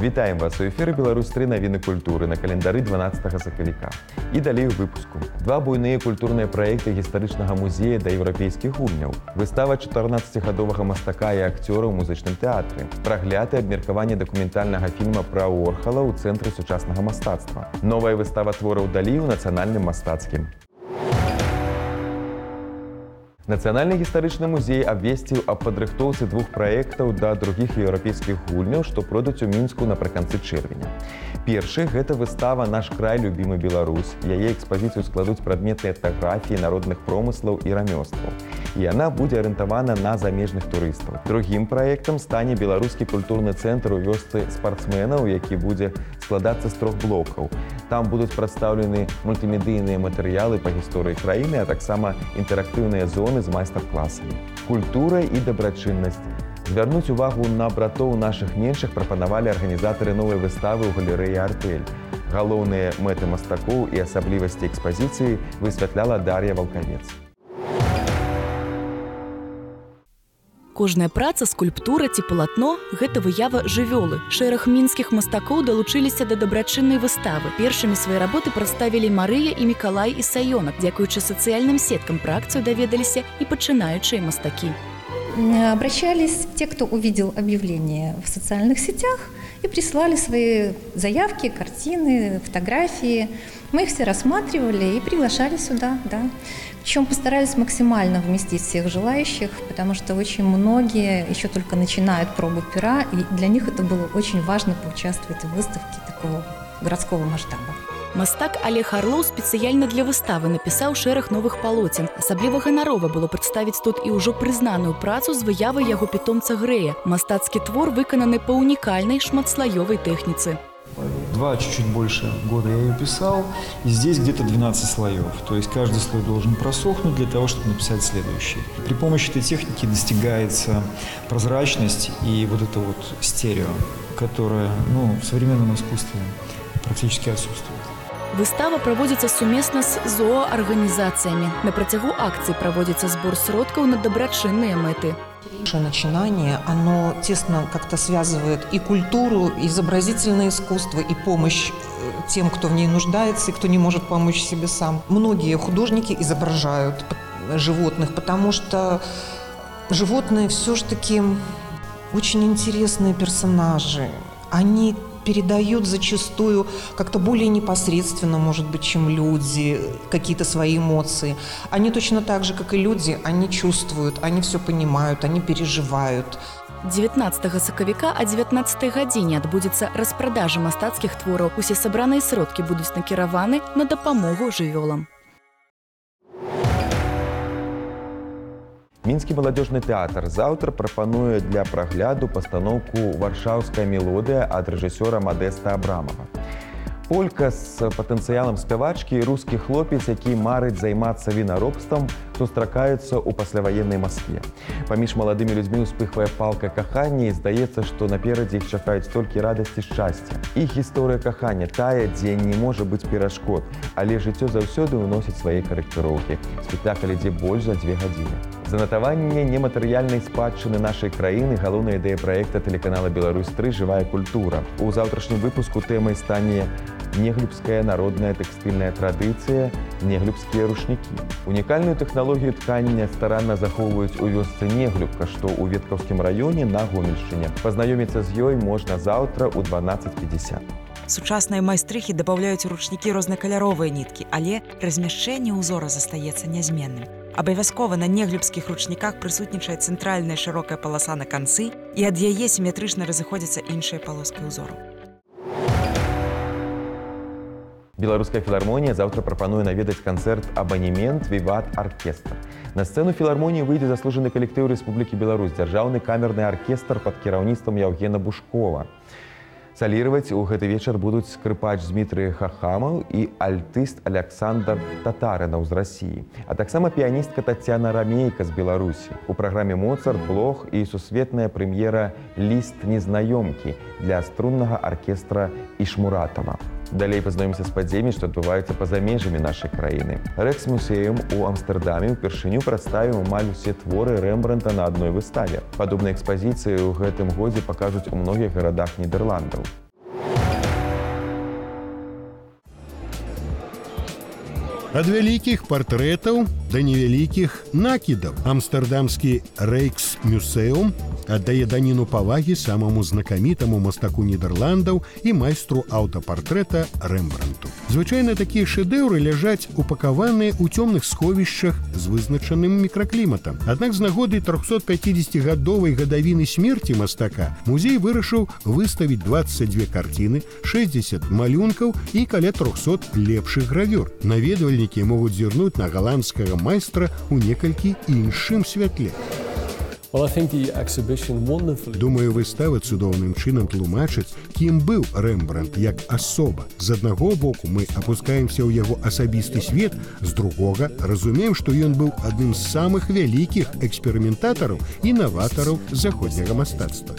Вітаем вас у эфіры Беларусь-3 навіны культуры на календары 12 сакавіка. І далей у выпуску. Два буйныя культурныя праекты гістарычнага музея да еўрапейскіх гульняў. Выстава 14гадовага мастака і акцёра ў музычным тэатры. Прагляд і абмеркаванне дакументальнага фільма пра Орхала ў цэнтры сучаснага мастацтва. Новая выстава твораў Далі ў нацыянальным мастацкім. Нацыянальны гістарычны музей абвесціў аб падрыхтоўцы двух праектаў да другіх еўрапейскіх гульняў, што пройдуць у Мінску напрыканцы чэрвеня. Першы – гэта выстава «Наш край, любімы Беларусь». Яе экспазіцыю складуць прадметы этнаграфіі, народных промыслаў і рамёстваў. І яна будзе арыентавана на замежных турыстаў. Другім праектам стане беларускі культурны цэнтр у вёсцы спартсменаў, які будзе складацца з 3 блокаў. Там будуць прадстаўлены мультымедыйныя матэрыялы па гісторыі краіны, а таксама інтэрактыўныя зоны з майстар-класамі. Культура і дабрачыннасць. Звярнуць увагу на братоў нашых меншых прапанавалі арганізатары новай выставы ў галерэі «Артэль». Галоўныя мэты мастакоў і асаблівасці экспазіцыі высвятляла Дар'я Валкавец. Кожная праца, скульптура ці палатно – гэта выява жывёлы. Шэраг мінскіх мастакоў далучыліся да дабрачыннай выставы. Першымі свае работы прадставілі Марыя і Мікалай Ісаёнак. Дзякуючы сацыяльным сеткам пра акцыю даведаліся і пачынаючыя мастакі. Обращались те, кто увидел объявление в социальных сетях и присылали свои заявки, картины, фотографии. Мы их все рассматривали и приглашали сюда, да. Причем постарались максимально вместить всех желающих, потому что очень многие еще только начинают пробу пера, и для них это было очень важно поучаствовать в выставке такого городского масштаба. Мастак Олег Арлоў спецыяльна для выставы напісаў шэраг новых палоцін. Асабліва ганарова было прадставіць тут і ўжо прызнаную працу з выявай яго пітомца Грэя. Мастацкі твор выкананы па унікальнай шматслаёвай тэхніцы. Чуть-чуть больше года я ее писал, и здесь где-то 12 слоев. То есть каждый слой должен просохнуть для того, чтобы написать следующий. При помощи этой техники достигается прозрачность и вот это вот стерео, которое в современном искусстве практически отсутствует. Выстава праводзіцца сумесна з зооарганізацыямі. На працягу акцыі праводзіцца збор сродкаў на дабрачынныя мэты. Наше начинание, оно тесно как-то связывает и культуру, и изобразительное искусство, и помощь тем, кто в ней нуждается, и кто не может помочь себе сам. Многие художники изображают животных, потому что животные все-таки очень интересные персонажи. Они передают зачастую как-то более непосредственно, может быть, чем люди, какие-то свои эмоции. Они точно так же, как и люди, они чувствуют, они все понимают, они переживают. 19 сакавіка о 19 гадзіне адбудзецца распродажа мастацкіх твораў. Усе сабраныя сродкі будуць накіраваны на дапамогу жывёлам. Мінскі маладзёжны тэатр заўтра прапануе для прагляду пастаноўку «Варшаўская мелодыя» ад рэжысёра Мадэста Абрамова. Полька з патэнцыялам спявачкі і рускі хлопец, які марыць займацца вінаробствам, сустракаюцца ў пасляваеннай Маскве. Паміж маладымі людзьмі ўспыхвае палка кахання і здаецца, што наперадзе іх чакаюць толькі радасць і шчасце. Іх гісторыя кахання тая, дзе не можа быць перашкод, але жыццё заўсёды ўносіць свае карэктыроўкі. Спектакль ідзе больш за 2 гадзіны. Занатаванне нематэрыяльнай спадчыны нашай краіны – галоўная ідэя праекта тэлеканала «Беларусь-3 Жывая культура». У заўтрашнім выпуску тэмай стане неглюбская народная тэкстыльная традыцыя, неглюбскія рушнікі. Унікальную тэхналогію ткання старанна захоўваюць у вёсцы Неглюбка, што ў Веткаўскім раёне на Гомельшчыне. Пазнаёміцца з ёй можна заўтра ў 12:50. Сучасныя майстрыхі дабаўляюць у ручнікі рознакаляровыя ніткі, але размяшчэнне ўзора застаецца нязменным. Абавязкова на неглюбскіх ручніках прысутнічае цэнтральная шырокая паласа на канцы, і ад яе сіметрычна разыходзяцца іншыя палоскі ўзору. Беларуская філармонія заўтра прапануе наведаць канцэрт «Абанемент Віват Аркестр». На сцэну філармоніі выйдзе заслужаны калектыў Рэспублікі Беларусь, дзяржаўны камерны аркестр пад кіраўніцтвам Яўгена Бушкова. Саліраваць у гэты вечар будуць скрыпач Дмітрый Хахамаў і альтыст Александр Татарынаў з Расіі, а таксама піяністка Тацяна Рамейка з Беларусі. У праграме «Моцарт», «Блох» і сусветная прэм'ера «Ліст незнаёмкі» для струннага аркестра Ішмуратава. Далей пазнаёмся з падзеямі, што адбываюцца па-за межамі нашай краіны. Рэкс-музеем у Амстэрдаме ўпершыню прадставіў амаль усе творы Рэмбрандта на адной выставе. Падобныя экспазіцыі ў гэтым годзе пакажуць у многіх гарадах Нідерландаў. Ад вялікіх партрэтаў да невялікіх накідаў. Амстэрдамскі Рэйксмюсеум аддае даніну павагі самаму знакамітаму мастаку Нідерландаў і майстру аўтапартрэта Рэмбрандту. Звычайна такія шэдэўры ляжаць упакаваныя ў цёмных сховішчах з вызначаным мікракліматам. Аднак з нагоды 350-гадовай гадавіны смерці мастака музей вырашыў выставіць 22 карціны, 60 малюнкаў і каля 300 лепшых гравюр. Наведвальнікі могуць зірнуць на галандскага майстра ў некалькі іншым святле. Думаю, выстава цудоўным чынам тлумачыць, кім быў Рэмбрандт як асоба. З аднаго боку мы апускаемся ў яго асабісты свет, з другога разумеем, што ён быў адным з самых вялікіх эксперыментатараў і наватараў заходняга мастацтва.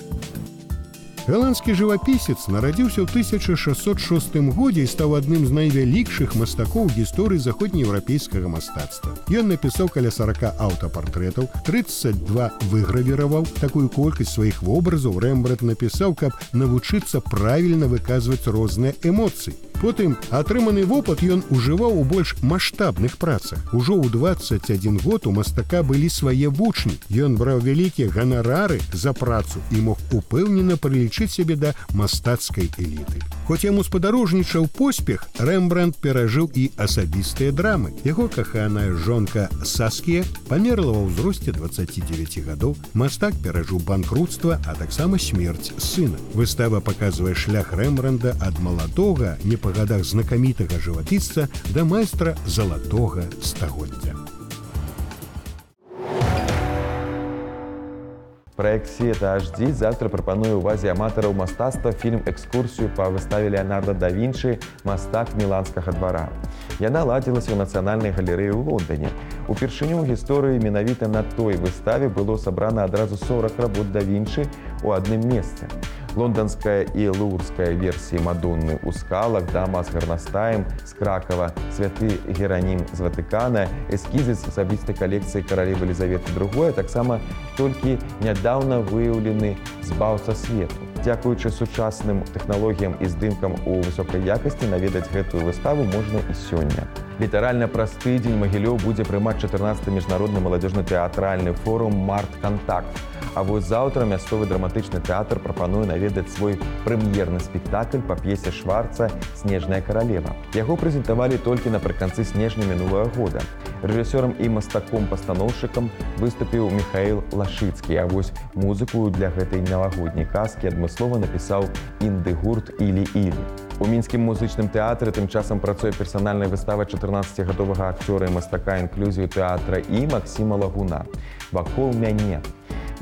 Галандскі жывапісец нарадзіўся ў 1606 годзе і стаў адным з найвялікшых мастакоў гісторыі заходнееўрапейскага мастацтва. Ён напісаў каля 40 аўтапартрэтаў, 32 выгравіраваў. Такую колькасць сваіх вобразаў Рэмбрандт напісаў, каб навучыцца правільна выказваць розныя эмоцыі. Потым атрыманы вопыт ён ужываў у больш маштабных працах. Ужо ў 21 год у мастака былі свае вучні. Ён браў вялікія ганарары за працу і мог упэўнена прылічыць сябе да мастацкай эліты. Хоць яму спадарожнічаў поспех, Рэмбрандт перажыў і асабістыя драмы. Яго каханая жонка Саскія памерла ва ўзросце 29 гадоў. Мастак перажыў банкрутства, а таксама смерць сына. Выстава паказвае шлях Рэмбрандта ад маладога, не па гадах знакамітага жывапісца да майстра залатога стагоддзя. Праект «Сіета HD» завтра прапануе ўвазе аматараў мастацтва фільм-экскурсію па выставе Леанарда да Вінчы «Мастак міланскага двара». Яна ладзілася ў Нацыянальнай галерэі ў Лондоне. Упершыню ў гісторыі менавіта на той выставе было сабрана адразу 40 работ да Вінчы ў адным месцы. Лонданская і лурская версіі Мадонны ў скалах, дама з гарнастаем з Кракава, святы Геранім з Ватыкана, эскізы з асабістай калекцыі каралевы Елізаветы II, таксама толькі нядаўна выяўлены збаўца свету. Дзякуючы сучасным тэхналогіям і здымкам у высокай якасці наведаць гэтую выставу можна і сёння. Літаральна праз тыдзень Магілёў будзе прымаць 14-й міжнародны маладзёжна-тэатральны форум «Март-Кантакт». А вось заўтра мясцовы драматычны тэатр прапануе наведаць свой прэм'ерны спектакль па п'есе Шварца «Снежная каралева». Яго прэзентавалі толькі напрыканцы снежня мінулага года. Рэжысёрам і мастаком-пастаноўшчыкам выступіў Міхаіл Лашыцкі, а вось музыку для гэтай навагодняй казкі адмыслова напісаў інды-гурт «Ілі-Ілі». У мінскім музычным тэатры тым часам працуе персанальная выстава 14-гадовага акцёра і мастака інклюзію тэатра і Максіма Лагуна «Вакол мяне».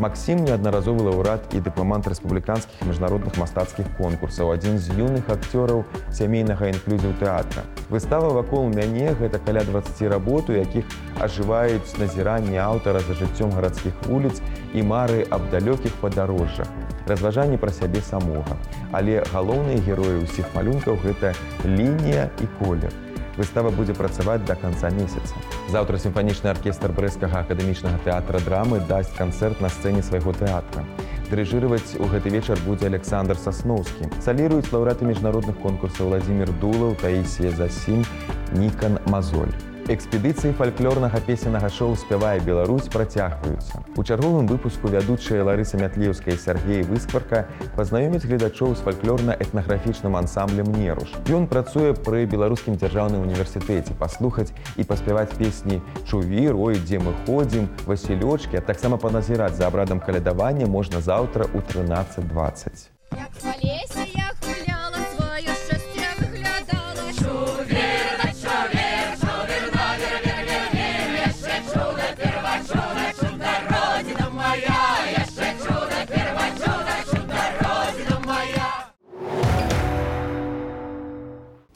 Максім неаднаразовы лаўрэат і дыпламант рэспубліканскіх і міжнародных мастацкіх конкурсаў, адзін з юных акцёраў сямейнага інклюзію тэатра. Выстава «Вакол мяне» – гэта каля 20 работ, у якіх ажываюць назіранні аўтара за жыццём гарадскіх вуліц і мары аб далёкіх падарожжах, разважанні пра сябе самога. Але галоўныя героі ўсіх малюнкаў – гэта лінія і колер. Выстава будзе працаваць да канца месяца. Заўтра сімфанічны аркестр Брэсцкага акадэмічнага тэатра драмы дасць канцэрт на сцэне свайго тэатра. Дырыжыраваць у гэты вечар будзе Александр Сасноўскі. Саліруюць лаўрэаты міжнародных конкурсаў Владзімір Дулаў, Таісія Засім, Нікан Мазоль. Экспедыцыі фальклорнага песеннага шоу «Спявае Беларусь» працягваюцца. У чарговым выпуску вядучыя Ларыса Мятлеўская і Сяргей Выскварка пазнаёмяць гледачоў з фальклорна-этнаграфічным ансамблем «Неруш». Ён працуе пры Беларускім дзяржаўным універсітэце. Паслухаць і паспяваць песні «Чувір», «Ой, дзе мы ходзім», «Васілёчкі», а таксама паназіраць за абрадам калядавання можна заўтра ў 13:20.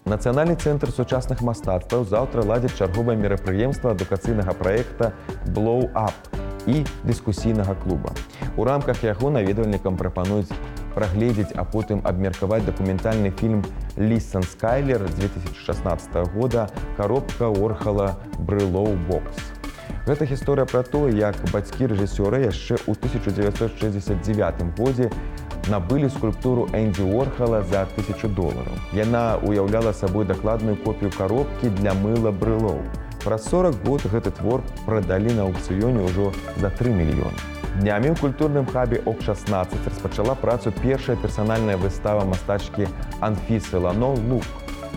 Нацыянальны цэнтр сучасных мастацтваў заўтра ладзіць чарговае мерапрыемства адукацыйнага праекта «Blow Up» і дыскусійнага клуба. У рамках яго наведвальнікам прапануюць прагледзець, а потым абмеркаваць дакументальны фільм «Лиссен Скайлер» 2016 года «Коробка Орхала Брылоу Бокс». Гэта гісторыя пра тое, як бацькі рэжысёра яшчэ ў 1969 годзе набылі скульптуру Энді Уорхала за $1000. Яна уяўляла сабой дакладную копію коробкі для мыла брылоў. Праз 40 год гэты твор прадалі на аукцыёне ўжо за 3 мільёны. Днямі ў культурным хабе ОК-16 распачала працу першая персанальная выстава мастачкі Анфісы Лано «Лук».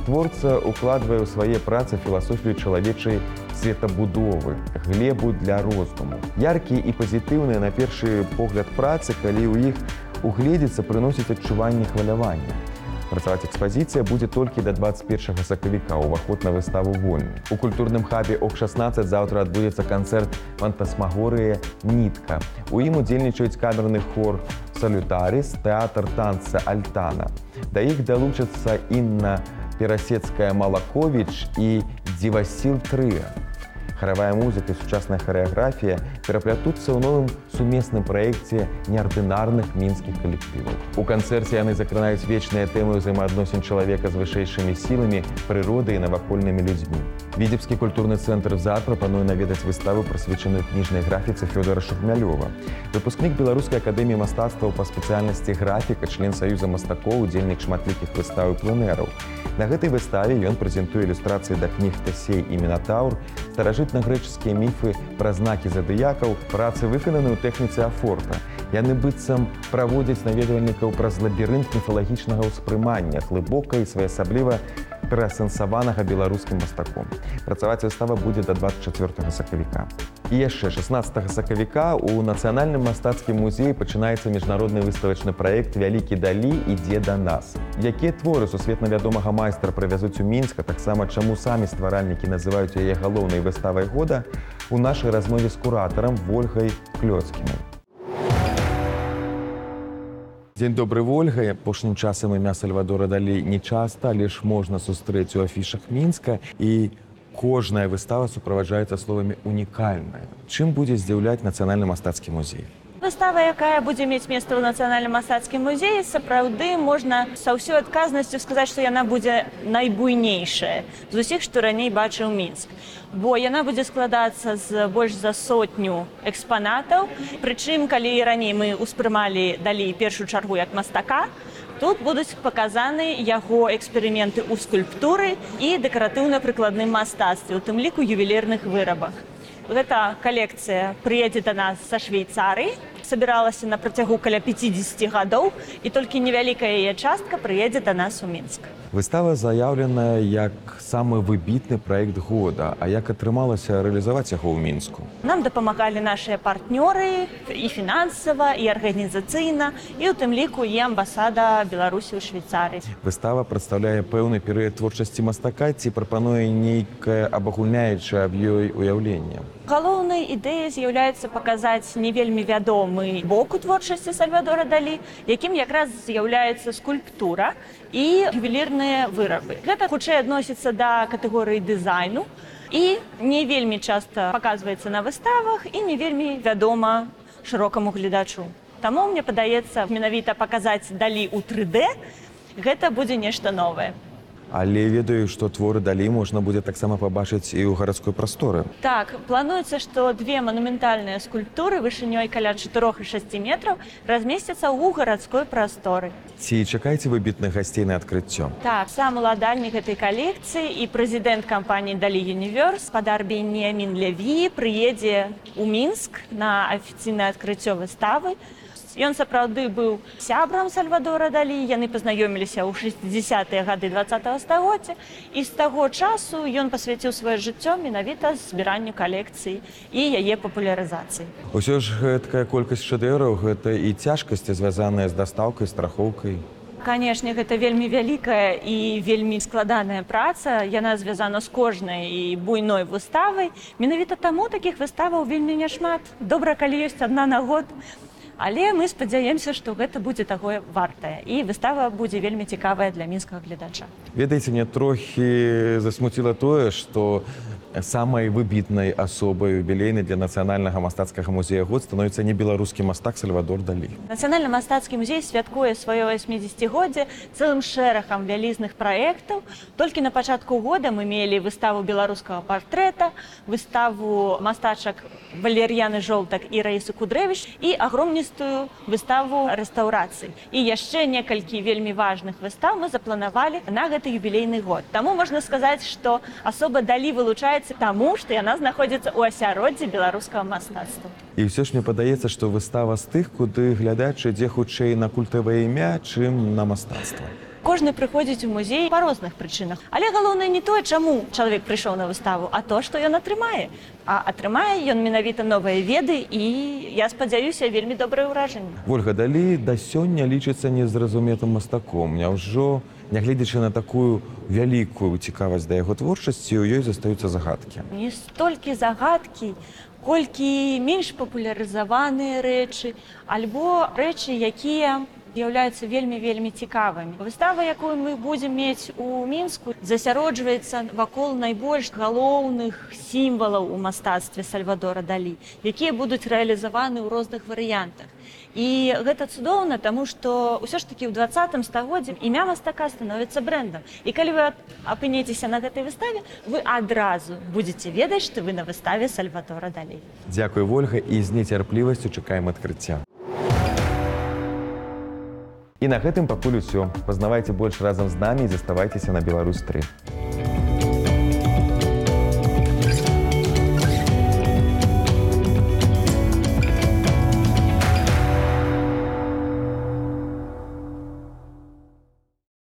Творца укладвае ў свае працы філасофію чалавечай светабудовы, глебу для роздуму. Яркія і пазітыўныя на першы погляд працы, калі ў іх угледзецца, прыносіць адчуванне хвалявання. Працаваць экспазіцыя будзе толькі да 21 сакавіка, уваход на выставу вольны. У культурным хабе ОК-16 заўтра адбудзецца канцэрт фантасмагорыя «Нітка». У ім удзельнічаюць камерны хор «Салютарис», тэатр танца «Альтана». Да іх далучацца Інна Перасецкая-Малаковіч і Дзівасіл Трыа. Харавая музыка і сучасная харэаграфія пераплятуцца ў новым сумесным праекце неардынарных мінскіх калектываў. У канцэрце яны закранаюць вечныя тэмы ўзаемаадносін чалавека з вышэйшымі сіламі, прыродай і навакольнымі людзьмі. Віцебскі культурны цэнтр «ЗАД» прапануе наведаць выставу, прысвечаную кніжнай графіцы Фёдора Шурмялёва. Выпускнік Беларускай акадэміі мастацтваў па спецыяльнасці графіка, член Саюза мастакоў, удзельнік шматлікіх выстаў і пленэраў. На гэтай выставе ён прэзентуе ілюстрацыі да кніг «Тесей» і «Мінатаўр», старажытна-грэчаскія міфы пра знакі задыякаў, працы выкананы ў тэхніцы афорта. Яны быццам праводзяць наведвальнікаў праз лабірынт міфалагічнага ўспрымання, глыбока і своеасабліва пераасэнсаванага беларускім мастаком. Працаваць выстава будзе да 24 сакавіка. І яшчэ 16 сакавіка у Нацыянальным мастацкім музеі пачынаецца міжнародны выставачны праект «Вялікі Далі ідзе да нас». Якія творы сусветна вядомага майстра прывязуць у Мінск, а таксама чаму самі стваральнікі называюць яе галоўнай выставай года, у нашай размове з куратарам Вольгай Клёцкінай. Дзень добры, Вольга. Апошнім часам імя Сальвадора Далі не часта, але ж можна сустрэць у афішах Мінска, і кожная выстава суправаджаецца словамі «унікальная». Чым будзе здзіўляць Нацыянальны мастацкі музей? Выстава, якая будзе мець месца ў Нацыянальным мастацкім музеі, сапраўды можна са ўсёй адказнасцю сказаць, што яна будзе найбуйнейшая з усіх, што раней бачыў Мінск. Бо яна будзе складацца з больш за 100 экспанатаў. Прычым, калі раней мы ўспрымалі Далі першую чаргу як мастака, тут будуць паказаны яго эксперыменты ў скульптуры і дэкаратыўна-прыкладным мастацтве, у тым ліку ювелірных вырабах. Гэта калекцыя прыедзе да нас са Швейцарыі, сабіралася на працягу каля 50 гадоў, і толькі невялікая яе частка прыедзе да нас у Мінск. Выстава заяўленая як самы выбітны праект года, а як атрымалася рэалізаваць яго ў Мінску? Нам дапамагалі нашыя партнёры і фінансава, і арганізацыйна, і ў тым ліку і амбасада Беларусі ў Швейцарыі. Выстава прадстаўляе пэўны перыяд творчасці мастака ці прапануе нейкае абагульняючае аб ёй уяўленне? Галоўнай ідэяй з'яўляецца паказаць не вельмі вядомы бок у творчасці Сальвадора Далі, якім якраз з'яўляецца скульптура і ювелірныя вырабы. Гэта хутчэй адносіцца да катэгорыі дызайну і не вельмі часта паказваецца на выставах і не вельмі вядома шырокаму гледачу. Таму мне падаецца, менавіта паказаць Далі ў 3D гэта будзе нешта новае. Але ведаю, што творы Далі можна будзе таксама пабачыць і ў гарадской прасторы. Так, плануецца, што 2 манументальныя скульптуры вышынёй каля 4 і 6 метраў размесцяцца ў гарадской прасторы. Ці чакаеце выбітных гасцей на адкрыццё? Так, сам уладальнік гэтай калекцыі і прэзідэнт кампаніі Далі Юніверс, спадар Беньямін Леві, прыедзе ў Мінск на афіцыйнае адкрыццё выставы. Ён сапраўды быў сябрам Сальвадора Далі, яны пазнаёміліся ў 60-е гады 20-го стагоддзя, і з таго часу ён пасвяціў сваё жыццё менавіта збіранню калекцыі і яе папулярызацыі. Усё ж гэткая колькасць шэдэўраў, гэта і цяжкасці, звязаныя з дастаўкай, страхоўкай. Канешне, гэта вельмі вялікая і вельмі складаная праца. Яна звязана з кожнай і буйной выставай. Менавіта таму такіх выставаў вельмі няшмат. Добра, калі ёсць адна на год. Але мы спадзяемся, што гэта будзе таго вартае. І выстава будзе вельмі цікавая для мінскага гледача. Ведаеце, мне трохі засмуціла тое, што самай выбітнай асобай юбілейнай для нацыянальнага мастацкага музея год становіцца не беларускі мастак Сальвадор Далі. Нацыянальны мастацкі музей святкуе сваё 80годдзе цэлым шэрагам вялізных праектаў. Толькі на пачатку года мы мелі выставу беларускага партрэта, выставу мастачак Валер'яны Жолтак і Раісы Кудрэвіч і агромністую выставу рэстаўрацыі. І яшчэ некалькі вельмі важных выстаў мы запланавалі на гэты юбілейны год. Таму можна сказаць, што асоба Далі вылучаецца таму, што яна знаходзіцца ў асяроддзі беларускага мастацтва. І ўсё ж мне падаецца, што выстава з тых, куды глядач ідзе хутчэй на культавае імя, чым на мастацтва. Кожны прыходзіць у музей па розных прычынах. Але галоўнае не тое, чаму чалавек прыйшоў на выставу, а то, што ён атрымае. А атрымае ён менавіта новыя веды і, я спадзяюся, вельмі добрае ўражанне. Вольга, Далі да сёння лічыцца незразуметым мастаком. Няўжо, нягледзячы на такую вялікую цікавасць да яго творчасці, у ёй застаюцца загадкі? Не столькі загадкі, колькі менш папулярызаваныя рэчы, альбо рэчы, якія з'яўляюцца вельмі цікавымі. Выстава, якую мы будзем мець у Мінску, засяроджваецца вакол найбольш галоўных сімвалаў у мастацтве Сальвадора Далі, якія будуць рэалізаваны ў розных варыянтах. І гэта цудоўна, таму што ўсё ж такі ў 20 стагоддзі імя мастака становіцца брэндам. І калі вы апынецеся на гэтай выставе, вы адразу будзеце ведаць, што вы на выставе Сальвадора Далі. Дзякуй, Вольга, і з нецярплівасцю чакаем адкрыцця. І на гэтым пакуль усё. Пазнавайце больш разам з намі і заставайцеся на Беларусь 3.